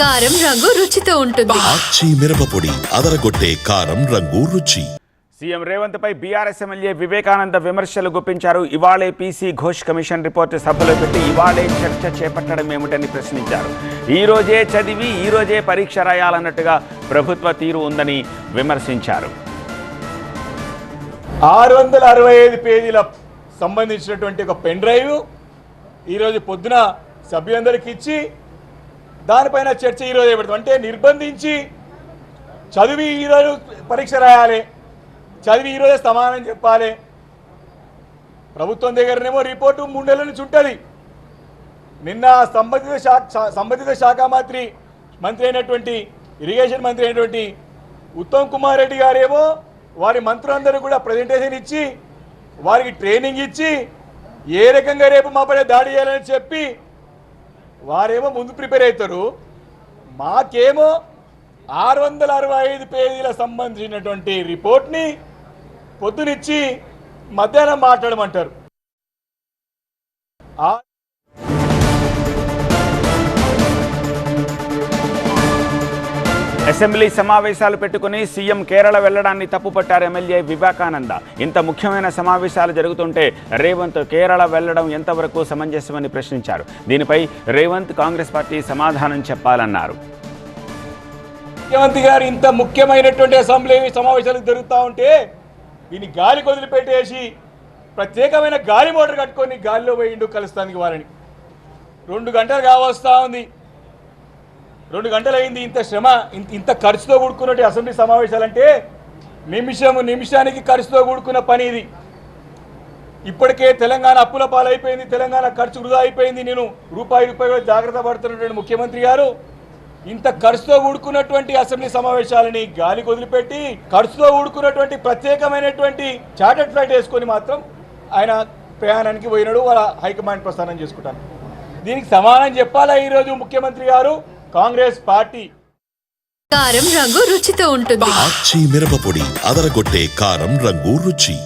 కారం రంగు రుచితో ఉంటుంది. ఆచి మిరపపొడి అదరగొట్టే కారం రంగు రుచి. సీఎం రేవంత్ పై బీఆర్ఎస్ ఎమ్మెల్యే వివేకానంద విమర్శలు గుప్పించారు. ఇవాళే పీసీ ఘోష్ కమిషన్ రిపోర్టు సభలో పెట్టి ఇవాళే చర్చ చేపట్టడం ఏమిటని ప్రశ్నించారు. ఈ రోజే చదివి ఈ రోజే పరీక్ష రాయాలన్నట్టుగా ప్రభుత్వ తీరు ఉందని విమర్శించారు. 665 పేజీల సంబంధించినటువంటి ఒక పెన్ డ్రైవ్ ఈరోజు పొద్దున సభ్యులందరికీ ఇచ్చి దానిపైన చర్చ ఈరోజు పెడతాం. అంటే నిర్బంధించి చదివి ఈరోజు పరీక్ష రాయాలి, చదివి ఈరోజే సమాధానం చెప్పాలి. ప్రభుత్వం దగ్గరనేమో రిపోర్టు 3 నెలల నుంచి ఉంటుంది. నిన్న సంబంధిత శాఖ మంత్రి అయినటువంటి ఇరిగేషన్ మంత్రి అయినటువంటి ఉత్తమ్ కుమార్ రెడ్డి గారేమో వారి మంత్రులందరూ కూడా ప్రజెంటేషన్ ఇచ్చి వారికి ట్రైనింగ్ ఇచ్చి ఏ రకంగా రేపు మాపై దాడి చేయాలని చెప్పి వారేమో ముందు ప్రిపేర్ అవుతారు. మాకేమో 665 పేజీల సంబంధించినటువంటి రిపోర్ట్ని పొద్దునిచ్చి మధ్యాహ్నం మాట్లాడమంటారు. అసెంబ్లీ సమావేశాలు పెట్టుకుని సీఎం కేరళ వెళ్లడాన్ని తప్పుపట్టారు ఎమ్మెల్యే వివేకానంద. ఇంత ముఖ్యమైన సమావేశాలు జరుగుతుంటే రేవంత్ కేరళ వెళ్లడం ఎంతవరకు సమంజసమని ప్రశ్నించారు. దీనిపై రేవంత్ కాంగ్రెస్ పార్టీ సమాధానం చెప్పాలన్నారు. ముఖ్యమంత్రి గారు ఇంత ముఖ్యమైనటువంటి అసెంబ్లీ సమావేశాలు జరుగుతూ ఉంటే దీన్ని గాలి వదిలిపెట్టేసి ప్రత్యేకమైన గాలి మోటార్ కట్టుకొని గాలిలో పోయిండు కలుస్తానికి వారిని. 2 గంటలు కావస్తా ఉంది, 2 గంటలు అయింది. ఇంత శ్రమ ఇంత ఖర్చుతో కూడుకున్నట్టు అసెంబ్లీ సమావేశాలంటే నిమిషానికి ఖర్చుతో కూడుకున్న పని ఇది. ఇప్పటికే తెలంగాణ అప్పుల పాలైపోయింది, తెలంగాణ ఖర్చు వృధా అయిపోయింది. నేను రూపాయి కూడా జాగ్రత్త పడుతున్నటువంటి ముఖ్యమంత్రి గారు ఇంత ఖర్చుతో కూడుకున్నటువంటి అసెంబ్లీ సమావేశాలని గాలి వదిలిపెట్టి ఖర్చుతో కూడుకున్నటువంటి ప్రత్యేకమైనటువంటి చార్టర్డ్ ఫ్లైట్ వేసుకొని మాత్రం ఆయన ప్రయాణానికి పోయినాడు. వాళ్ళ హైకమాండ్ ప్రస్థానం చేసుకుంటాను. దీనికి సమాధానం చెప్పాలా ఈరోజు ముఖ్యమంత్రి గారు, కాంగ్రెస్ పార్టీ. కారం రంగు రుచితో ఉంటుంది. ఆచి మిరపపొడి అదరగొట్టే కారం రంగు రుచి.